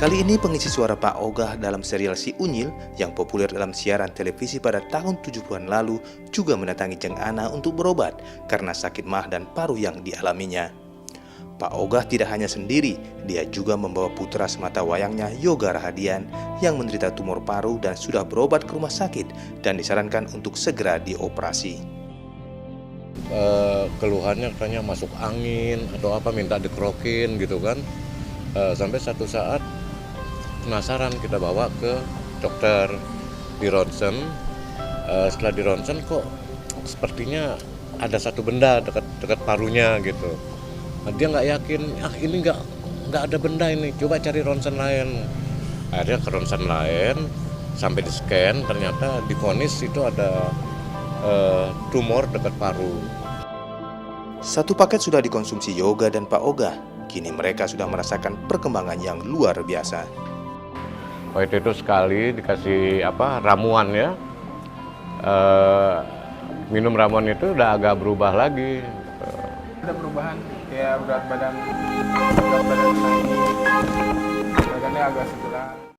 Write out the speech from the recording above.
Kali ini pengisi suara Pak Ogah dalam serial Si Unyil yang populer dalam siaran televisi pada tahun 70-an lalu juga mendatangi Jeng Ana untuk berobat karena sakit mah dan paru yang dialaminya. Pak Ogah tidak hanya sendiri, dia juga membawa putra semata wayangnya Yoga Rahadian yang menderita tumor paru dan sudah berobat ke rumah sakit dan disarankan untuk segera dioperasi. Keluhannya katanya masuk angin atau apa, minta dikerokin gitu kan. Sampai satu saat penasaran, kita bawa ke dokter, di ronsen. Setelah di ronsen kok sepertinya ada satu benda dekat parunya gitu. Nah, dia nggak yakin, ini nggak ada benda ini, coba cari ronsen lain. Akhirnya ke ronsen lain, sampai di scan ternyata divonis itu ada tumor dekat paru. Satu paket sudah dikonsumsi Yoga dan Pak Ogah. Kini mereka sudah merasakan perkembangan yang luar biasa. Waktu itu sekali dikasih ramuan ya, minum ramuan itu udah agak berubah lagi. Ada perubahan, kayak berat badan naik, badannya agak segerak.